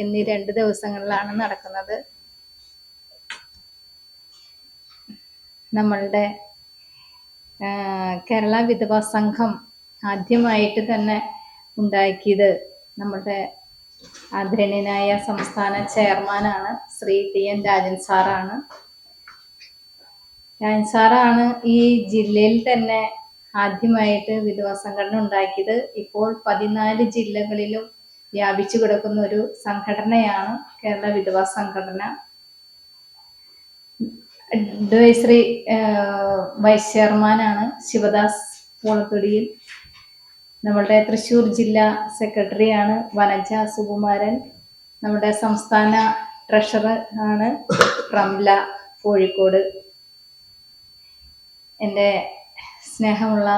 എന്നീ 2 ദിവസങ്ങളിലാണ് നടക്കുന്നത്. നമ്മളുടെ കേരള വിധവാ സംഘം ആദ്യമായിട്ട് തന്നെ ഉണ്ടാക്കിയത് നമ്മുടെ ആദരണീയനായ സംസ്ഥാന ചെയർമാനാണ് ശ്രീ ടി.എൻ. രാജൻ സാറാണ്. രാജൻ സാറാണ് ഈ ജില്ലയിൽ തന്നെ ആദ്യമായിട്ട് വിധവാ സംഘടന ഉണ്ടാക്കിയത്. ഇപ്പോൾ 14 ജില്ലകളിലും വ്യാപിച്ചു കിടക്കുന്ന ഒരു സംഘടനയാണ് കേരള വിധവാ സംഘടന. അഡ്വൈസറി വൈസ് ചെയർമാനാണ് ശിവദാസ് പൂളത്തുടിയിൽ. നമ്മുടെ തൃശ്ശൂർ ജില്ലാ സെക്രട്ടറിയാണ് വനജ സുകുമാരൻ. നമ്മുടെ സംസ്ഥാന ട്രഷറർ ആണ് റംല കോഴിക്കോട്. എൻ്റെ സ്നേഹമുള്ള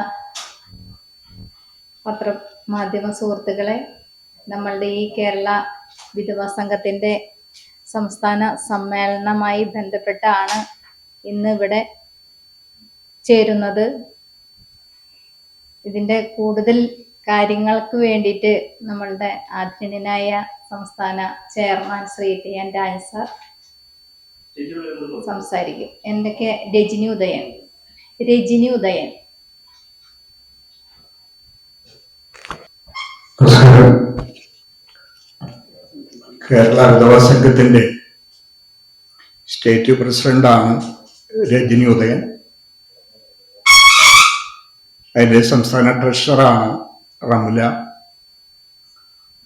പത്രമാധ്യമ സുഹൃത്തുക്കളെ, നമ്മളുടെ ഈ കേരള വിധവാ സംഘത്തിൻ്റെ സംസ്ഥാന സമ്മേളനവുമായി ബന്ധപ്പെട്ടാണ് ഇന്ന് ഇവിടെ ചേരുന്നത്. ഇതിൻ്റെ കൂടുതൽ കാര്യങ്ങൾക്ക് വേണ്ടിയിട്ട് നമ്മളുടെ ആദരണീയനായ സംസ്ഥാന chairman Shri TN. Rajan sir സംസാരിക്കും. എന്തൊക്കെ രജനി ഉദയൻ കേരള വിധവാ സംഘത്തിന്റെ സ്റ്റേറ്റ് പ്രസിഡന്റാണ് രജനി ഉദയൻ. അതിന്റെ സംസ്ഥാന ട്രഷററാണ് റംല.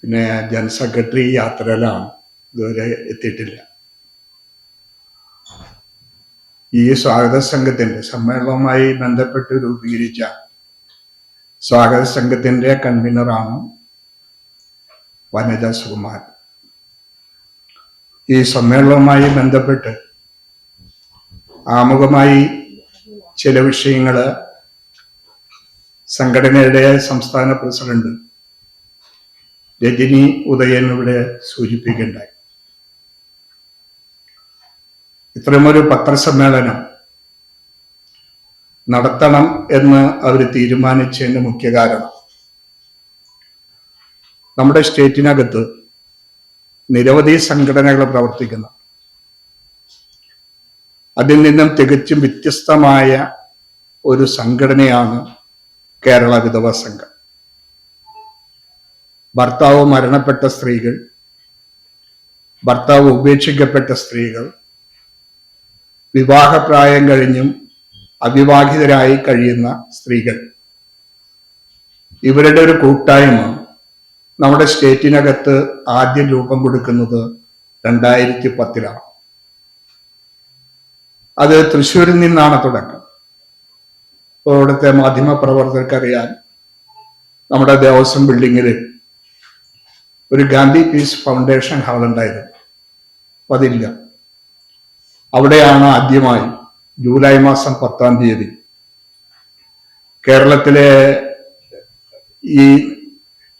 പിന്നെ ജനറൽ സെക്രട്ടറി യാത്രയിലാണ്, ഇതുവരെ എത്തിയിട്ടില്ല. ഈ സ്വാഗത സംഘത്തിന്റെ സമ്മേളനവുമായി ബന്ധപ്പെട്ട് രൂപീകരിച്ച സ്വാഗത സംഘത്തിന്റെ കൺവീനറാണ് വനജ സുകുമാരൻ. ഈ സമ്മേളനവുമായി ബന്ധപ്പെട്ട് ആമുഖമായി ചില വിഷയങ്ങള് സംഘടനയുടെ സംസ്ഥാന പ്രസിഡന്റ് രജനി ഉദയൻ ഇവിടെ സൂചിപ്പിക്കുകയുണ്ടായി. ഇത്തരമൊരു പത്രസമ്മേളനം നടത്തണം എന്ന് അവർ തീരുമാനിച്ചതിന്റെ മുഖ്യ കാരണം, നമ്മുടെ സ്റ്റേറ്റിനകത്ത് നിരവധി സംഘടനകൾ പ്രവർത്തിക്കുന്നു. അതിൽ നിന്നും തികച്ചും വ്യത്യസ്തമായ ഒരു സംഘടനയാണ് കേരള വിധവാ സംഘം. ഭർത്താവ് മരണപ്പെട്ട സ്ത്രീകൾ, ഭർത്താവ് ഉപേക്ഷിക്കപ്പെട്ട സ്ത്രീകൾ, വിവാഹപ്രായം കഴിഞ്ഞും അവിവാഹിതരായി കഴിയുന്ന സ്ത്രീകൾ, ഇവരുടെ ഒരു കൂട്ടായ്മ നമ്മുടെ സ്റ്റേറ്റിനകത്ത് ആദ്യം രൂപം കൊടുക്കുന്നത് 2010 അത് തൃശ്ശൂരിൽ നിന്നാണ് തുടക്കം. ഇപ്പോൾ ഇവിടുത്തെ മാധ്യമ പ്രവർത്തകർക്കറിയാൻ, നമ്മുടെ ദേവസ്വം ബിൽഡിങ്ങിൽ ഒരു ഗാന്ധി പീസ് ഫൗണ്ടേഷൻ ഹാൾ ഉണ്ടായിരുന്നു. അപ്പൊ അതില്ല. അവിടെയാണ് ആദ്യമായി ജൂലൈ മാസം 10-ാം തീയതി കേരളത്തിലെ ഈ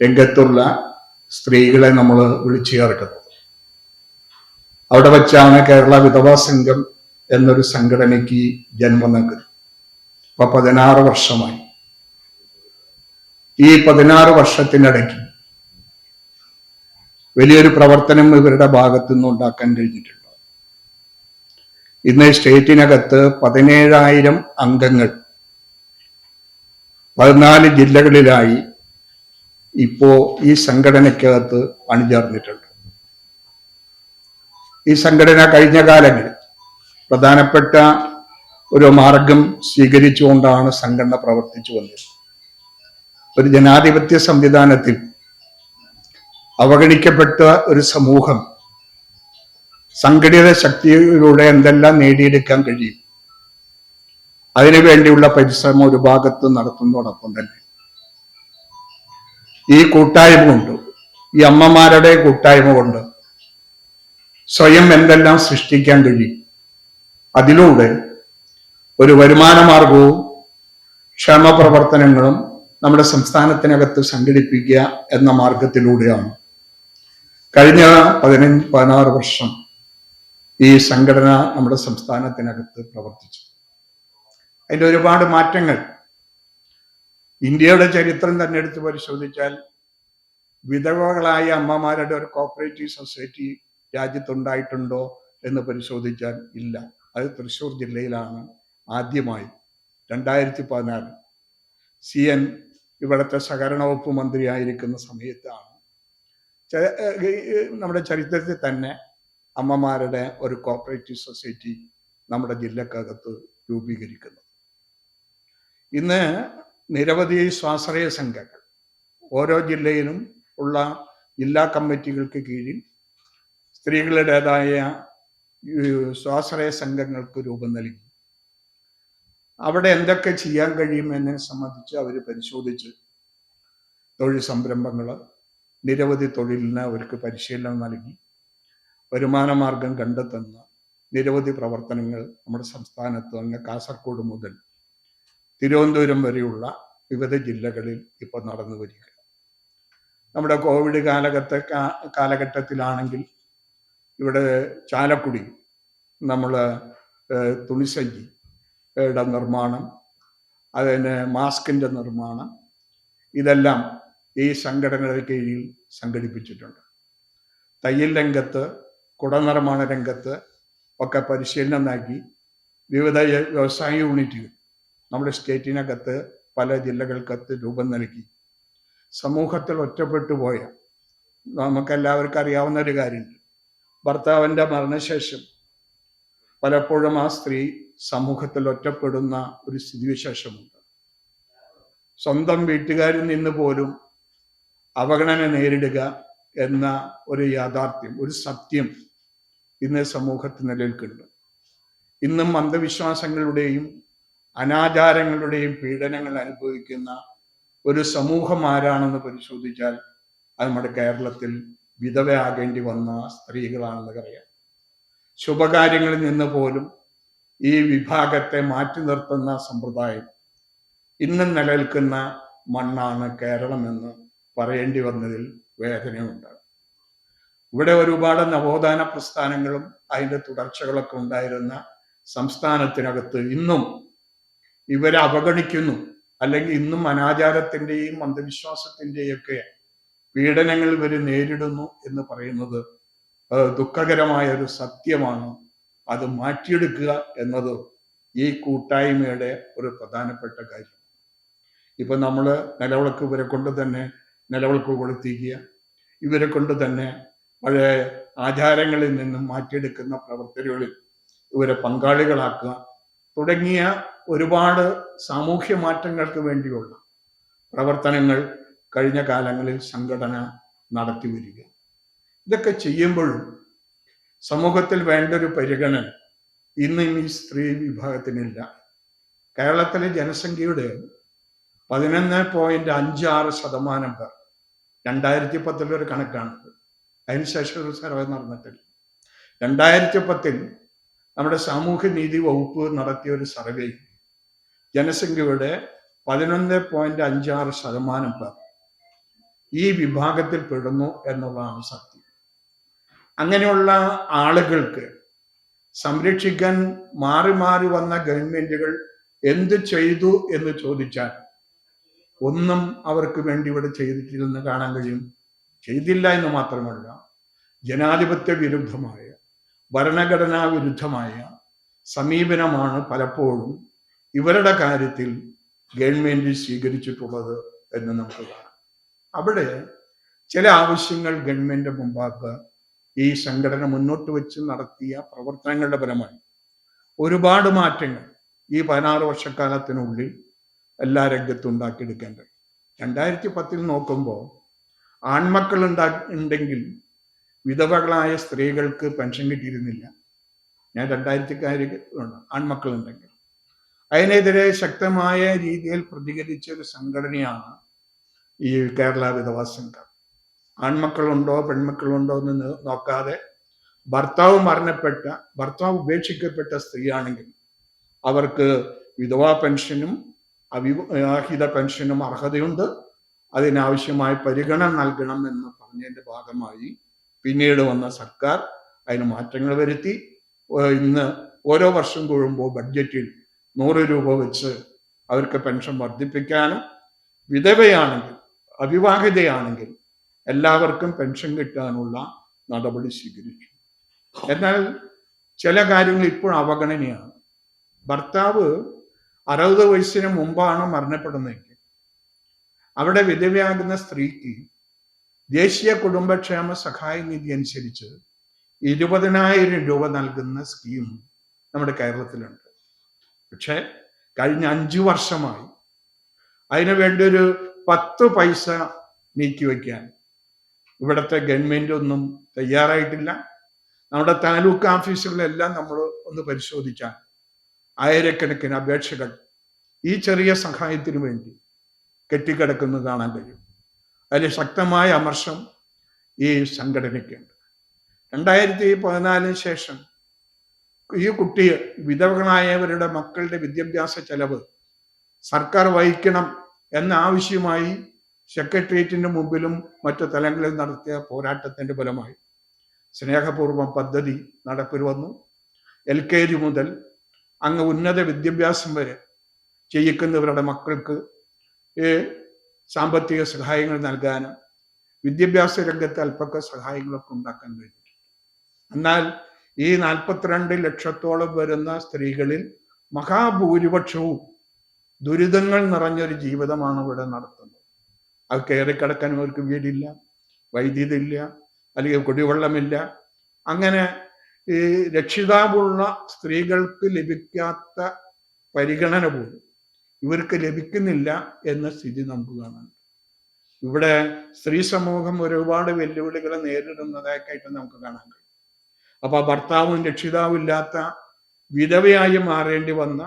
രംഗത്തുള്ള സ്ത്രീകളെ നമ്മൾ വിളിച്ചു ചേർക്കുന്നത്. അവിടെ വച്ചാണ് കേരള വിധവാ സംഘം എന്നൊരു സംഘടനയ്ക്ക് ജന്മം നൽകുന്നത്. ഇപ്പൊ 16 വർഷമായി. ഈ 16 വർഷത്തിനിടയ്ക്ക് വലിയൊരു പ്രവർത്തനം ഇവരുടെ ഭാഗത്തു നിന്ന് ഉണ്ടാക്കാൻ കഴിഞ്ഞിട്ടുണ്ട്. ഇന്ന് സ്റ്റേറ്റിനകത്ത് 17,000 അംഗങ്ങൾ 14 ജില്ലകളിലായി ഇപ്പോ ഈ സംഘടനയ്ക്കകത്ത് അണിചേർന്നിട്ടുണ്ട്. ഈ സംഘടന കഴിഞ്ഞ കാലങ്ങളിൽ പ്രധാനപ്പെട്ട ഒരു മാർഗം സ്വീകരിച്ചുകൊണ്ടാണ് സംഘടന പ്രവർത്തിച്ചു വന്നത്. ഒരു ജനാധിപത്യ സംവിധാനത്തിൽ അവഗണിക്കപ്പെട്ട ഒരു സമൂഹം സംഘടിത ശക്തിയിലൂടെ എന്തെല്ലാം നേടിയെടുക്കാൻ കഴിയും, അതിനുവേണ്ടിയുള്ള പരിശ്രമം ഒരു ഭാഗത്ത് നടത്തുന്നതോടൊപ്പം തന്നെ ഈ കൂട്ടായ്മ കൊണ്ട്, ഈ അമ്മമാരുടെ കൂട്ടായ്മ കൊണ്ട് സ്വയം എന്തെല്ലാം സൃഷ്ടിക്കാൻ കഴിയും, അതിലൂടെ ഒരു വരുമാന മാർഗവും ക്ഷേമപ്രവർത്തനങ്ങളും നമ്മുടെ സംസ്ഥാനത്തിനകത്ത് സംഘടിപ്പിക്കുക എന്ന മാർഗത്തിലൂടെയാണ് കഴിഞ്ഞ 15-16 വർഷം ഈ സംഘടന നമ്മുടെ സംസ്ഥാനത്തിനകത്ത് പ്രവർത്തിച്ചു. അതിൻ്റെ ഒരുപാട് മാറ്റങ്ങൾ ഇന്ത്യയുടെ ചരിത്രം തന്നെ എടുത്ത് പരിശോധിച്ചാൽ വിധവകളായ അമ്മമാരുടെ ഒരു കോപ്പറേറ്റീവ് സൊസൈറ്റി രാജ്യത്തുണ്ടായിട്ടുണ്ടോ എന്ന് പരിശോധിച്ചാൽ ഇല്ല. അത് തൃശ്ശൂർ ജില്ലയിലാണ് ആദ്യമായി 2016 CN ഇവിടുത്തെ സഹകരണ വകുപ്പ് മന്ത്രിയായിരിക്കുന്ന സമയത്താണ് നമ്മുടെ ചരിത്രത്തിൽ തന്നെ അമ്മമാരുടെ ഒരു കോപ്പറേറ്റീവ് സൊസൈറ്റി നമ്മുടെ ജില്ലക്കകത്ത് രൂപീകരിക്കുന്നത്. ഇന്ന് നിരവധി സ്വാശ്രയ സംഘങ്ങൾ ഓരോ ജില്ലയിലും ഉള്ള ജില്ലാ കമ്മിറ്റികൾക്ക് കീഴിൽ സ്ത്രീകളുടേതായ സ്വാശ്രയ സംഘങ്ങൾക്ക് രൂപം നൽകി. അവിടെ എന്തൊക്കെ ചെയ്യാൻ കഴിയുമെന്നെ സംബന്ധിച്ച് അവർ പരിശോധിച്ച് തൊഴിൽ സംരംഭങ്ങൾ, നിരവധി തൊഴിലിന് അവർക്ക് പരിശീലനം നൽകി വരുമാന മാർഗം കണ്ടെത്തുന്ന നിരവധി പ്രവർത്തനങ്ങൾ നമ്മുടെ സംസ്ഥാനത്ത് അങ്ങ് കാസർഗോഡ് മുതൽ തിരുവനന്തപുരം വരെയുള്ള വിവിധ ജില്ലകളിൽ ഇപ്പോൾ നടന്നു വരിക. നമ്മുടെ കോവിഡ് കാലഘട്ടത്തിലാണെങ്കിൽ ഇവിടെ ചാലക്കുടി നമ്മൾ തുണിസഞ്ചിയുടെ നിർമ്മാണം, അതിന് മാസ്കിൻ്റെ നിർമ്മാണം, ഇതെല്ലാം ഈ സംഘടനയുടെ കീഴിൽ സംഘടിപ്പിച്ചിട്ടുണ്ട്. തയ്യൽ രംഗത്ത്, കുടനിർമ്മാണ രംഗത്ത് ഒക്കെ പരിശീലനം നൽകി വിവിധ വ്യവസായ യൂണിറ്റുകൾ നമ്മുടെ സ്റ്റേറ്റിനകത്ത് പല ജില്ലകൾക്കകത്ത് രൂപം നൽകി. സമൂഹത്തിൽ ഒറ്റപ്പെട്ടു പോയ, നമുക്കെല്ലാവർക്കും അറിയാവുന്ന ഒരു കാര്യമുണ്ട്, ഭർത്താവിൻ്റെ മരണശേഷം പലപ്പോഴും ആ സ്ത്രീ സമൂഹത്തിൽ ഒറ്റപ്പെടുന്ന ഒരു സ്ഥിതിവിശേഷമുണ്ട്. സ്വന്തം വീട്ടുകാരിൽ നിന്ന് പോലും അവഗണന നേരിടുക എന്ന ഒരു യാഥാർത്ഥ്യം, ഒരു സത്യം ഇന്ന് സമൂഹത്തിൽ നിലനിൽക്കുന്നുണ്ട്. ഇന്നും അന്ധവിശ്വാസങ്ങളുടെയും അനാചാരങ്ങളുടെയും പീഡനങ്ങൾ അനുഭവിക്കുന്ന ഒരു സമൂഹം ആരാണെന്ന് പരിശോധിച്ചാൽ അത് നമ്മുടെ കേരളത്തിൽ വിധവയാകേണ്ടി വന്ന സ്ത്രീകളാണെന്ന് അറിയാം. ശുഭകാര്യങ്ങളിൽ നിന്ന് പോലും ഈ വിഭാഗത്തെ മാറ്റി നിർത്തുന്ന സമ്പ്രദായം ഇന്നും നിലനിൽക്കുന്ന മണ്ണാണ് കേരളമെന്ന് പറയേണ്ടി വന്നതിൽ വേദനയുണ്ട്. ഇവിടെ ഒരുപാട് നവോത്ഥാന പ്രസ്ഥാനങ്ങളും അതിൻ്റെ തുടർച്ചകളൊക്കെ ഉണ്ടായിരുന്ന സംസ്ഥാനത്തിനകത്ത് ഇന്നും ഇവരെ അവഗണിക്കുന്നു, അല്ലെങ്കിൽ ഇന്നും അനാചാരത്തിൻ്റെയും അന്ധവിശ്വാസത്തിൻ്റെയും ഒക്കെ പീഡനങ്ങൾ ഇവർ നേരിടുന്നു എന്ന് പറയുന്നത് ദുഃഖകരമായ ഒരു സത്യമാണ്. അത് മാറ്റിയെടുക്കുക എന്നത് ഈ കൂട്ടായ്മയുടെ ഒരു പ്രധാനപ്പെട്ട കാര്യം. ഇപ്പൊ നമ്മൾ നിലവിളക്ക് ഇവരെ കൊണ്ട് തന്നെ നിലവിളക്ക് കൊളുത്തിക്കുക, ഇവരെ കൊണ്ട് തന്നെ പഴയ ആചാരങ്ങളിൽ നിന്നും മാറ്റിയെടുക്കുന്ന പ്രവർത്തനങ്ങളിൽ ഇവരെ പങ്കാളികളാക്കുക തുടങ്ങിയ ഒരുപാട് സാമൂഹ്യ മാറ്റങ്ങൾക്ക് വേണ്ടിയുള്ള പ്രവർത്തനങ്ങൾ കഴിഞ്ഞ കാലങ്ങളിൽ സംഘടന നടത്തി വരിക. ഇതൊക്കെ ചെയ്യുമ്പോഴും സമൂഹത്തിൽ വേണ്ട ഒരു പരിഗണന ഇന്നും ഈ സ്ത്രീ വിഭാഗത്തിനില്ല. കേരളത്തിലെ ജനസംഖ്യയുടെ 11.56% പേർ, 2010 ഒരു കണക്കാണ്, അതിനുശേഷം ഒരു സർവേ നടന്നിട്ടില്ല. 2010 നമ്മുടെ സാമൂഹ്യനീതി വകുപ്പ് നടത്തിയ ഒരു സർവേ ജനസംഖ്യയുടെ 11.56% പേർ ഈ വിഭാഗത്തിൽ പെടുന്നു എന്നുള്ളതാണ് സത്യം. അങ്ങനെയുള്ള ആളുകൾക്ക് സംരക്ഷിക്കാൻ മാറി മാറി വന്ന ഗവൺമെന്റുകൾ എന്ത് ചെയ്തു എന്ന് ചോദിച്ചാൽ ഒന്നും അവർക്ക് വേണ്ടി ഇവിടെ ചെയ്തിട്ടില്ലെന്ന് കാണാൻ കഴിയും. ചെയ്തില്ല എന്ന് മാത്രമല്ല, ജനാധിപത്യ വിരുദ്ധമായ, ഭരണഘടനാ വിരുദ്ധമായ സമീപനമാണ് പലപ്പോഴും ഇവരുടെ കാര്യത്തിൽ ഗവൺമെന്റ് സ്വീകരിച്ചിട്ടുള്ളത് എന്ന് നമുക്ക് കാണാം. അവിടെ ചില ആവശ്യങ്ങൾ ഗവൺമെന്റ് മുമ്പാകെ ഈ സംഘടന മുന്നോട്ട് വെച്ച് നടത്തിയ പ്രവർത്തനങ്ങളുടെ ഫലമായി ഒരുപാട് മാറ്റങ്ങൾ ഈ 16 വർഷക്കാലത്തിനുള്ളിൽ എല്ലാ രംഗത്തും ഉണ്ടാക്കിയെടുക്കേണ്ടത്. 2010 നോക്കുമ്പോൾ ആൺമക്കൾ ഉണ്ടെങ്കിൽ വിധവകളായ സ്ത്രീകൾക്ക് പെൻഷൻ കിട്ടിയിരുന്നില്ല. ഞാൻ 2000 ആൺമക്കൾ ഉണ്ടെങ്കിൽ അതിനെതിരെ ശക്തമായ രീതിയിൽ പ്രതികരിച്ച ഒരു സംഘടനയാണ് ഈ കേരള വിധവാ സംഘം. ആൺമക്കളുണ്ടോ പെൺമക്കളുണ്ടോ എന്ന് നോക്കാതെ ഭർത്താവ് ഉപേക്ഷിക്കപ്പെട്ട സ്ത്രീയാണെങ്കിൽ അവർക്ക് വിധവാ പെൻഷനും അവിവാഹിത പെൻഷനും അർഹതയുണ്ട്, അതിനാവശ്യമായ പരിഗണന നൽകണം എന്ന് പറഞ്ഞതിന്റെ ഭാഗമായി പിന്നീട് വന്ന സർക്കാർ അതിന് മാറ്റങ്ങൾ വരുത്തി. ഇന്ന് ഓരോ വർഷം കൂടുമ്പോൾ ബഡ്ജറ്റിൽ 100 രൂപ വെച്ച് അവർക്ക് പെൻഷൻ വർദ്ധിപ്പിക്കാനും, വിധവയാണെങ്കിൽ അവിവാഹിതയാണെങ്കിൽ എല്ലാവർക്കും പെൻഷൻ കിട്ടാനുള്ള നടപടി സ്വീകരിച്ചു. എന്നാൽ ചില കാര്യങ്ങൾ ഇപ്പോൾ അവഗണനയാണ്. ഭർത്താവ് 60 വയസ്സിന് മുമ്പാണ് മരണപ്പെടുന്നതെങ്കിൽ അവിടെ വിധവയാകുന്ന സ്ത്രീക്ക് ദേശീയ കുടുംബക്ഷേമ സഹായ നിധി അനുസരിച്ച് 20,000 രൂപ നൽകുന്ന സ്കീം നമ്മുടെ കേരളത്തിലുണ്ട്. പക്ഷെ കഴിഞ്ഞ 5 വർഷമായി അതിനു വേണ്ടി ഒരു 10 പൈസ നീക്കിവെക്കാൻ ഇവിടുത്തെ ഗവൺമെന്റ് ഒന്നും തയ്യാറായിട്ടില്ല. നമ്മുടെ താലൂക്ക് ഓഫീസുകളെല്ലാം നമ്മൾ ഒന്ന് പരിശോധിച്ചാൽ ആയിരക്കണക്കിന് അപേക്ഷകൾ ഈ ചെറിയ സഹായത്തിന് വേണ്ടി കെട്ടിക്കിടക്കുന്നത് കാണാൻ കഴിയും. അതിൽ ശക്തമായ അമർഷം ഈ സംഘടനയ്ക്കുണ്ട്. 2014 ശേഷം ഈ കുട്ടി വിധവകളായവരുടെ മക്കളുടെ വിദ്യാഭ്യാസ ചെലവ് സർക്കാർ വഹിക്കണം എന്ന ആവശ്യമായി സെക്രട്ടേറിയറ്റിന്റെ മുമ്പിലും മറ്റു തലങ്ങളിൽ നടത്തിയ പോരാട്ടത്തിന്റെ ഫലമായി സ്നേഹപൂർവ്വം പദ്ധതി നടപ്പിൽ വന്നു. LKG മുതൽ അങ്ങ് ഉന്നത വിദ്യാഭ്യാസം വരെ ചെയ്യിക്കുന്നവരുടെ മക്കൾക്ക് സാമ്പത്തിക സഹായങ്ങൾ നൽകാനും വിദ്യാഭ്യാസ രംഗത്ത് അല്പക്ക സഹായങ്ങളൊക്കെ ഉണ്ടാക്കാൻ കഴിഞ്ഞു. എന്നാൽ ഈ 42 ലക്ഷത്തോളം വരുന്ന സ്ത്രീകളിൽ മഹാഭൂരിപക്ഷവും ദുരിതങ്ങൾ നിറഞ്ഞൊരു ജീവിതമാണ് ഇവിടെ നടത്തുന്നത്. അത് കയറിക്കിടക്കാൻ അവർക്ക് വീടില്ല, വൈദ്യുതി ഇല്ല, അല്ലെങ്കിൽ കുടിവെള്ളമില്ല. അങ്ങനെ ഈ രക്ഷിതാവുള്ള സ്ത്രീകൾക്ക് ലഭിക്കാത്ത പരിഗണന പോലും ഇവർക്ക് ലഭിക്കുന്നില്ല എന്ന സ്ഥിതി നമുക്ക് കാണാം. ഇവിടെ സ്ത്രീ സമൂഹം ഒരുപാട് വെല്ലുവിളികളെ നേരിടുന്നതായിട്ട് നമുക്ക് കാണാൻ കഴിയും. അപ്പൊ ഭർത്താവും രക്ഷിതാവും ഇല്ലാത്ത വിധവയായി മാറേണ്ടി വന്ന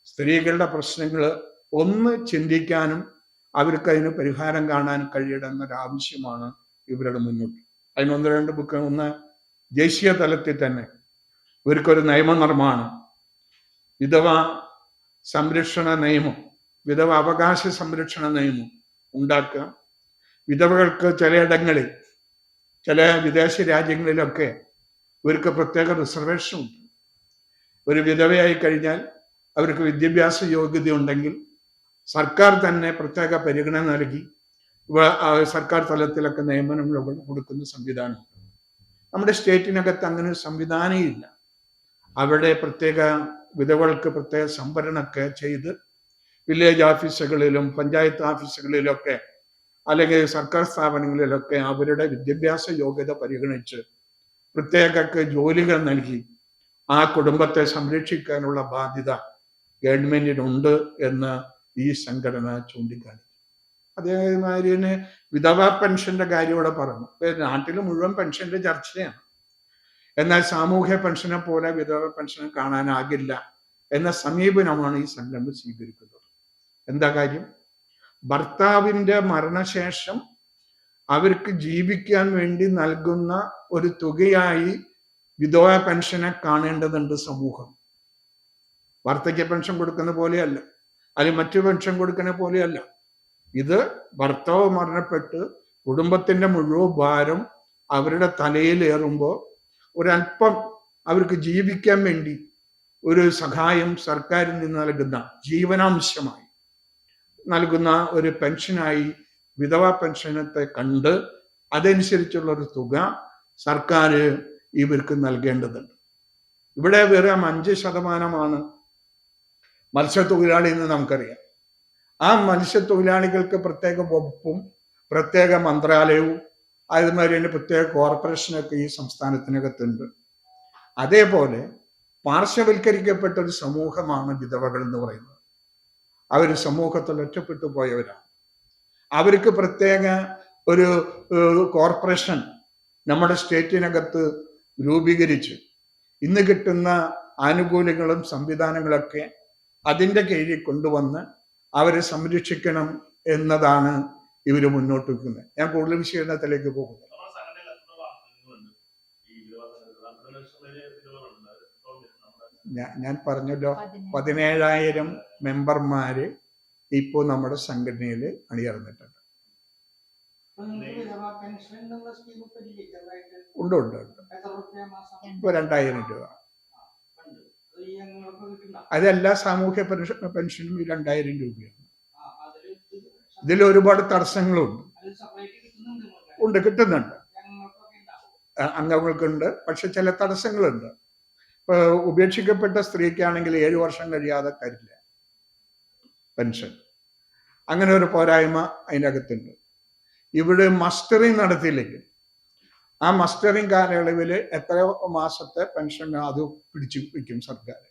സ്ത്രീകളുടെ പ്രശ്നങ്ങൾ ഒന്ന് ചിന്തിക്കാനും അവർക്ക് അതിന് പരിഹാരം കാണാൻ കഴിയണമെന്നൊരാവശ്യമാണ് ഇവരുടെ മുന്നോട്ട്. അതിന് 1-2 ബുക്ക്. ഒന്ന്, ദേശീയ തലത്തിൽ തന്നെ ഇവർക്കൊരു നിയമനിർമ്മാണം, വിധവ സംരക്ഷണ നിയമം, വിധവ അവകാശ സംരക്ഷണ നിയമം ഉണ്ടാക്കുക. വിധവകൾക്ക് ചിലയിടങ്ങളിൽ, ചില വിദേശ രാജ്യങ്ങളിലൊക്കെ ഇവർക്ക് പ്രത്യേക റിസർവേഷൻ ഉണ്ട്. ഒരു വിധവയായി കഴിഞ്ഞാൽ അവർക്ക് വിദ്യാഭ്യാസ യോഗ്യത ഉണ്ടെങ്കിൽ സർക്കാർ തന്നെ പ്രത്യേക പരിഗണന നൽകി സർക്കാർ തലത്തിലൊക്കെ നിയമനങ്ങൾ കൊടുക്കുന്ന സംവിധാനമുണ്ട്. നമ്മുടെ സ്റ്റേറ്റിനകത്ത് അങ്ങനെ ഒരു സംവിധാനം ഇല്ല. അവിടെ പ്രത്യേക വിധവകൾക്ക് പ്രത്യേക സംവരണമൊക്കെ ചെയ്ത് വില്ലേജ് ഓഫീസുകളിലും പഞ്ചായത്ത് ഓഫീസുകളിലൊക്കെ അല്ലെങ്കിൽ സർക്കാർ സ്ഥാപനങ്ങളിലൊക്കെ അവരുടെ വിദ്യാഭ്യാസ യോഗ്യത പരിഗണിച്ച് പ്രത്യേക ജോലികൾ നൽകി ആ കുടുംബത്തെ സംരക്ഷിക്കാനുള്ള ബാധ്യത ഗവൺമെന്റിനുണ്ട് എന്ന് ഈ സംഘടന ചൂണ്ടിക്കാണിക്കും. അതേമാതിരി തന്നെ വിധവാ പെൻഷന്റെ കാര്യം ഇവിടെ പറഞ്ഞു. നാട്ടിൽ മുഴുവൻ പെൻഷന്റെ ചർച്ചയാണ്. എന്നാൽ സാമൂഹ്യ പെൻഷനെ പോലെ വിധവ പെൻഷനെ കാണാനാകില്ല എന്ന സമീപനമാണ് ഈ സംഘടന സ്വീകരിക്കുന്നത്. എന്താ കാര്യം? ഭർത്താവിന്റെ മരണശേഷം അവർക്ക് ജീവിക്കാൻ വേണ്ടി നൽകുന്ന ഒരു തുകയായി വിധവാ പെൻഷനെ കാണേണ്ടതുണ്ട് സമൂഹം. വാർദ്ധക്യ പെൻഷൻ കൊടുക്കുന്ന പോലെയല്ല, അല്ലെങ്കിൽ മറ്റു പെൻഷൻ കൊടുക്കുന്ന പോലെയല്ല. ഇത് ഭർത്താവ് മരണപ്പെട്ട് കുടുംബത്തിന്റെ മുഴുവൻ ഭാരം അവരുടെ തലയിലേറുമ്പോൾ ഒരല്പം അവർക്ക് ജീവിക്കാൻ വേണ്ടി ഒരു സഹായം സർക്കാരിൽ നിന്ന് നൽകുന്ന, ജീവനാംശമായി നൽകുന്ന ഒരു പെൻഷനായി വിധവാ പെൻഷനത്തെ കണ്ട് അതനുസരിച്ചുള്ള ഒരു തുക സർക്കാർ ഇവർക്ക് നൽകേണ്ടതുണ്ട്. ഇവിടെ വെറും 5% മത്സ്യത്തൊഴിലാളി എന്ന് നമുക്കറിയാം. ആ മത്സ്യത്തൊഴിലാളികൾക്ക് പ്രത്യേക വകുപ്പും പ്രത്യേക മന്ത്രാലയവും അതുമാതിരി തന്നെ പ്രത്യേക കോർപ്പറേഷനൊക്കെ ഈ സംസ്ഥാനത്തിനകത്തുണ്ട്. അതേപോലെ പാർശ്വവൽക്കരിക്കപ്പെട്ട ഒരു സമൂഹമാണ് വിധവകൾ എന്ന് പറയുന്നത്. അവർ സമൂഹത്തിൽ ഒറ്റപ്പെട്ടു പോയവരാണ്. അവർക്ക് പ്രത്യേക ഒരു കോർപ്പറേഷൻ നമ്മുടെ സ്റ്റേറ്റിനകത്ത് രൂപീകരിച്ച് ഇന്ന് കിട്ടുന്ന ആനുകൂല്യങ്ങളും സംവിധാനങ്ങളൊക്കെ അതിൻ്റെ കീഴിൽ കൊണ്ടുവന്ന് അവരെ സംരക്ഷിക്കണം എന്നതാണ് ഇവർ മുന്നോട്ട് വയ്ക്കുന്നത്. ഞാൻ കൂടുതൽ വിശകലനത്തിലേക്ക് പോകുന്നു. ഞാൻ പറഞ്ഞല്ലോ, 17,000 മെമ്പർമാര് ഇപ്പോൾ നമ്മുടെ സംഘടനയിൽ അണിയറന്നിട്ടുണ്ട്. ഉണ്ട് ഉണ്ട് ഉണ്ട്. ഇപ്പൊ 2,000 രൂപ. അതെല്ലാ സാമൂഹ്യ പെൻഷനും 2,000 രൂപയാണ്. ഇതിൽ ഒരുപാട് തടസ്സങ്ങളുണ്ട്. ഉണ്ട്, കിട്ടുന്നുണ്ട്, അംഗങ്ങൾക്കുണ്ട്. പക്ഷെ ചില തടസ്സങ്ങളുണ്ട്. ഇപ്പൊ ഉപേക്ഷിക്കപ്പെട്ട സ്ത്രീക്കാണെങ്കിൽ 7 വർഷം കഴിയാതെ തരില്ല പെൻഷൻ. അങ്ങനെ ഒരു പോരായ്മ അതിനകത്തുണ്ട്. ഇവിടെ മസ്റ്ററിങ് നടത്തിയില്ലെങ്കിൽ ആ മസ്റ്ററിങ് കാലയളവിൽ എത്ര മാസത്തെ പെൻഷൻ അത് പിടിച്ചു വയ്ക്കും സർക്കാർ.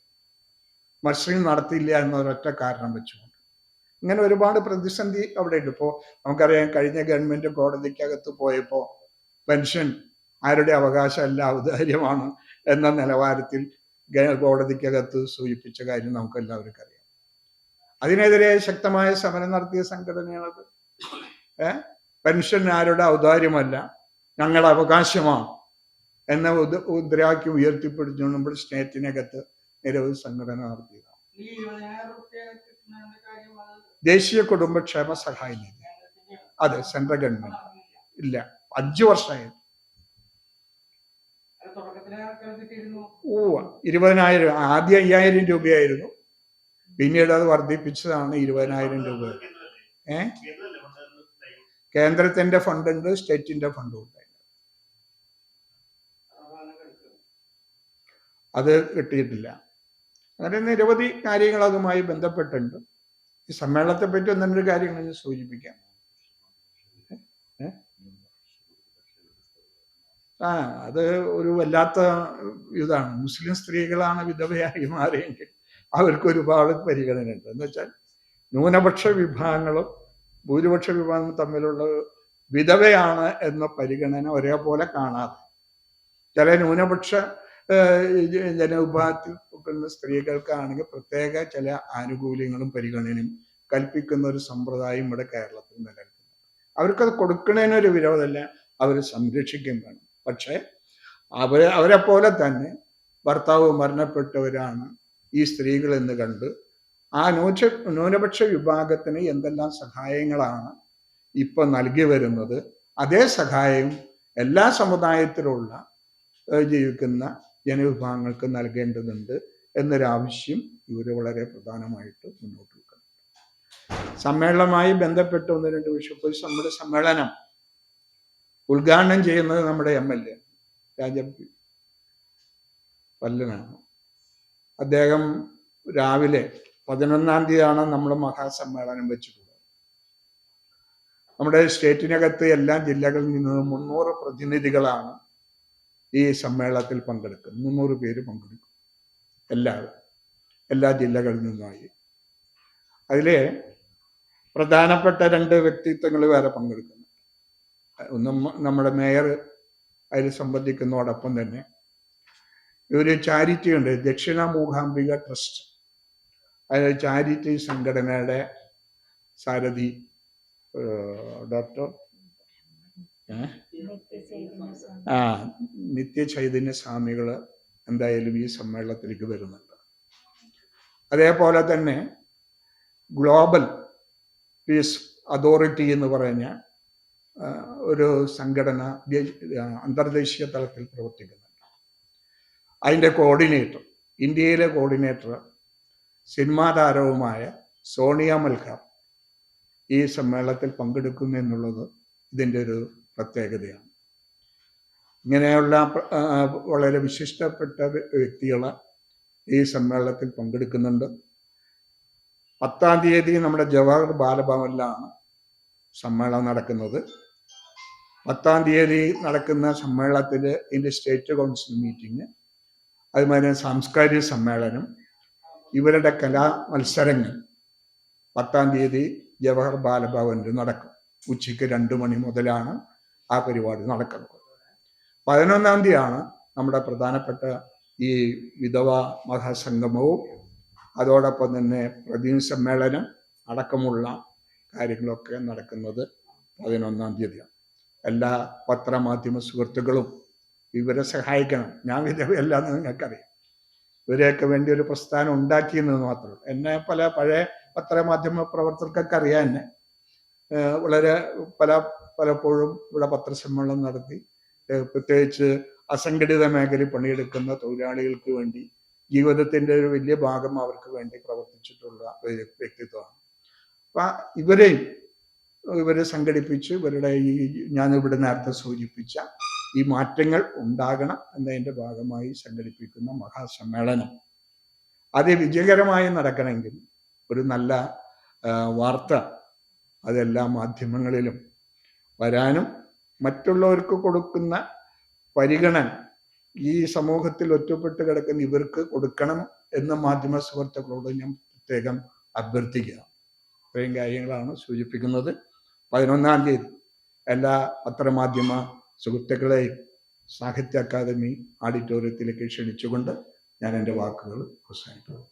മസ്റ്ററിങ് നടത്തിയില്ല എന്നൊരൊറ്റ കാരണം വെച്ചുകൊണ്ട് ഇങ്ങനെ ഒരുപാട് പ്രതിസന്ധി അവിടെ ഉണ്ട്. ഇപ്പോൾ നമുക്കറിയാം, കഴിഞ്ഞ ഗവൺമെന്റ് കോടതിക്കകത്ത് പോയപ്പോൾ പെൻഷൻ ആരുടെ അവകാശമല്ല, ഔദാര്യമാണ് എന്ന നിലവാരത്തിൽ കോടതിക്കകത്ത് സൂചിപ്പിച്ച കാര്യം നമുക്ക് എല്ലാവർക്കും അറിയാം. അതിനെതിരെ ശക്തമായ സമരം നടത്തിയ സംഘടനയാണത്. പെൻഷൻ ആരുടെ ഔദാര്യമല്ല, ഞങ്ങളുടെ അവകാശമാണ് എന്ന മുദ്രാവാക്യം ഉയർത്തിപ്പിടിച്ചുകൊണ്ട് നമ്മുടെ സ്റ്റേറ്റിനകത്ത് നിരവധി സംഘടന നടത്തിയതാണ്. ദേശീയ കുടുംബക്ഷേമ സഹായ നിധി, അതെ, സെൻട്രൽ ഗവൺമെന്റ്. ഇല്ല, 5 വർഷമായി. 20,000, ആദ്യം 5,000 രൂപയായിരുന്നു, പിന്നീട് അത് വർദ്ധിപ്പിച്ചതാണ് 20,000 രൂപ. കേന്ദ്രത്തിന്റെ ഫണ്ട് ഉണ്ട്, സ്റ്റേറ്റിന്റെ ഫണ്ടും ഉണ്ട്. അത് കിട്ടിയിട്ടില്ല. അങ്ങനെ നിരവധി കാര്യങ്ങൾ അതുമായി ബന്ധപ്പെട്ടുണ്ട്. ഈ സമ്മേളനത്തെ പറ്റി 1-2 കാര്യങ്ങൾ ഞാൻ സൂചിപ്പിക്കാം. അത് ഒരു വല്ലാത്ത ഇതാണ്. മുസ്ലിം സ്ത്രീകളാണ് വിധവയായി മാറിയെങ്കിൽ അവർക്ക് ഒരുപാട് പരിഗണന ഉണ്ട്. എന്ന് വെച്ചാൽ ന്യൂനപക്ഷ വിഭാഗങ്ങളും ഭൂരിപക്ഷ വിഭാഗവും തമ്മിലുള്ള വിധവയാണ് എന്ന പരിഗണന ഒരേപോലെ കാണാതെ ചില ന്യൂനപക്ഷ ജനവിഭാഗത്തിൽ ഉൾപ്പെടുന്ന സ്ത്രീകൾക്കാണെങ്കിൽ പ്രത്യേക ചില ആനുകൂല്യങ്ങളും പരിഗണനയും കൽപ്പിക്കുന്ന ഒരു സമ്പ്രദായം ഇവിടെ കേരളത്തിൽ നിലനിൽക്കുന്നു. അവർക്കത് കൊടുക്കുന്നതിനൊരു വിരോധമല്ല, അവർ സംരക്ഷിക്കുകയും വേണം. പക്ഷെ അവരെ പോലെ തന്നെ ഭർത്താവ് മരണപ്പെട്ടവരാണ് ഈ സ്ത്രീകൾ എന്ന് കണ്ട് ആ ന്യൂനപക്ഷ വിഭാഗത്തിന് എന്തെല്ലാം സഹായങ്ങളാണ് ഇപ്പൊ നൽകി വരുന്നത്, അതേ സഹായം എല്ലാ സമുദായത്തിലുള്ള ജീവിക്കുന്ന ജനവിഭാഗങ്ങൾക്ക് നൽകേണ്ടതുണ്ട് എന്നൊരാവശ്യം ഇവർ വളരെ പ്രധാനമായിട്ട് മുന്നോട്ട് വെക്കുന്നു. സമ്മേളനവുമായി ബന്ധപ്പെട്ട് 1-2 വിഷയം. നമ്മുടെ സമ്മേളനം ഉദ്ഘാടനം ചെയ്യുന്നത് നമ്മുടെ MLA രാജപ്പി പല്ലനാണ്. അദ്ദേഹം രാവിലെ 11-ാം തീയതിയാണ് നമ്മൾ മഹാസമ്മേളനം വെച്ചിട്ടുള്ളത്. നമ്മുടെ സ്റ്റേറ്റിനകത്ത് എല്ലാ ജില്ലകളിൽ നിന്നും 300 പ്രതിനിധികളാണ് ഈ സമ്മേളനത്തിൽ പങ്കെടുക്കുന്നത്. 300 പേര് പങ്കെടുക്കും, എല്ലാ ജില്ലകളിൽ നിന്നുമായി. അതിലെ പ്രധാനപ്പെട്ട 2 വ്യക്തിത്വങ്ങൾ വേറെ പങ്കെടുക്കുന്നു. ഒന്നും നമ്മുടെ മേയർ അതിൽ സംബന്ധിക്കുന്നതോടൊപ്പം തന്നെ ഒരു ചാരിറ്റി ഉണ്ട്, ദക്ഷിണ മൂകാംബിക ട്രസ്റ്റ്. അതായത് ചാരിറ്റി സംഘടനയുടെ സാരഥി ഡോക്ടർ നിത്യചൈതന്യ സ്വാമികൾ എന്തായാലും ഈ സമ്മേളനത്തിലേക്ക് വരുന്നുണ്ട്. അതേപോലെ തന്നെ ഗ്ലോബൽ പീസ് അതോറിറ്റി എന്ന് പറഞ്ഞ ഒരു സംഘടന അന്തർദേശീയ തലത്തിൽ പ്രവർത്തിക്കുന്നുണ്ട്. അതിൻ്റെ കോർഡിനേറ്റർ, ഇന്ത്യയിലെ കോർഡിനേറ്റർ സിനിമാ താരവുമായ സോണിയ മൽഹാർ ഈ സമ്മേളനത്തിൽ പങ്കെടുക്കുന്നു എന്നുള്ളത് ഇതിൻ്റെ ഒരു പ്രത്യേകതയാണ്. ഇങ്ങനെയുള്ള വളരെ വിശിഷ്ടപ്പെട്ട വ്യക്തികൾ ഈ സമ്മേളനത്തിൽ പങ്കെടുക്കുന്നുണ്ട്. 10-ാം തീയതി നമ്മുടെ ജവഹർ ബാലഭവനിലാണ് സമ്മേളനം നടക്കുന്നത്. 10-ാം തീയതി നടക്കുന്ന സമ്മേളനത്തിൽ ഇതിൻ്റെ സ്റ്റേറ്റ് കൗൺസിൽ മീറ്റിംഗ്, അതുമാതിരി സാംസ്കാരിക സമ്മേളനം, ഇവരുടെ കലാ മത്സരങ്ങൾ 10-ാം തീയതി ജവഹർ ബാലഭവനിൽ നടക്കും. ഉച്ചയ്ക്ക് 2 മണി മുതലാണ് ആ പരിപാടി നടക്കുന്നത്. 11-ാം തീയതിയാണ് നമ്മുടെ പ്രധാനപ്പെട്ട ഈ വിധവ മഹാസംഗമവും അതോടൊപ്പം തന്നെ പ്രതിനിധി സമ്മേളനം അടക്കമുള്ള കാര്യങ്ങളൊക്കെ നടക്കുന്നത് 11-ാം തീയതിയാണ്. എല്ലാ പത്രമാധ്യമ സുഹൃത്തുക്കളും ഇവരെ സഹായിക്കണം. ഞാൻ വിധവയല്ലാന്ന് നിങ്ങൾക്കറിയാം. ഇവരെയൊക്കെ വേണ്ടി ഒരു പ്രസ്ഥാനം ഉണ്ടാക്കിയെന്ന് മാത്രമേ. എന്നെ പഴയ പത്രമാധ്യമ പ്രവർത്തകർക്കൊക്കെ അറിയാം. എന്നെ വളരെ പലപ്പോഴും ഇവിടെ പത്രസമ്മേളനം നടത്തി പ്രത്യേകിച്ച് അസംഘടിത മേഖലയിൽ പണിയെടുക്കുന്ന തൊഴിലാളികൾക്ക് വേണ്ടി ജീവിതത്തിന്റെ ഒരു വലിയ ഭാഗം അവർക്ക് വേണ്ടി പ്രവർത്തിച്ചിട്ടുള്ള വ്യക്തിത്വമാണ്. അപ്പൊ ഇവരെയും ഇവർ സംഘടിപ്പിച്ച് ഇവരുടെ ഈ ഞാനിവിടെ നേരത്തെ സൂചിപ്പിച്ച ഈ മാറ്റങ്ങൾ ഉണ്ടാകണം എന്നതിൻ്റെ ഭാഗമായി സംഘടിപ്പിക്കുന്ന മഹാസമ്മേളനം വിജയകരമായി നടക്കണമെങ്കിൽ ഒരു നല്ല വാർത്ത അതെല്ലാ മാധ്യമങ്ങളിലും വരാനും മറ്റുള്ളവർക്ക് കൊടുക്കുന്ന പരിഗണന ഈ സമൂഹത്തിൽ ഒറ്റപ്പെട്ട് കിടക്കുന്ന ഇവർക്ക് കൊടുക്കണം എന്ന് മാധ്യമ സുഹൃത്തുക്കളോട് ഞാൻ പ്രത്യേകം അഭ്യർത്ഥിക്കുക. ഇത്രയും കാര്യങ്ങളാണ് സൂചിപ്പിക്കുന്നത്. 11-ാം തീയതി എല്ലാ പത്രമാധ്യമ സുഹൃത്തുക്കളെയും സാഹിത്യ അക്കാദമി ഓഡിറ്റോറിയത്തിലേക്ക് ക്ഷണിച്ചുകൊണ്ട് ഞാൻ എൻ്റെ വാക്കുകൾ അവസാനിപ്പിക്കുന്നു.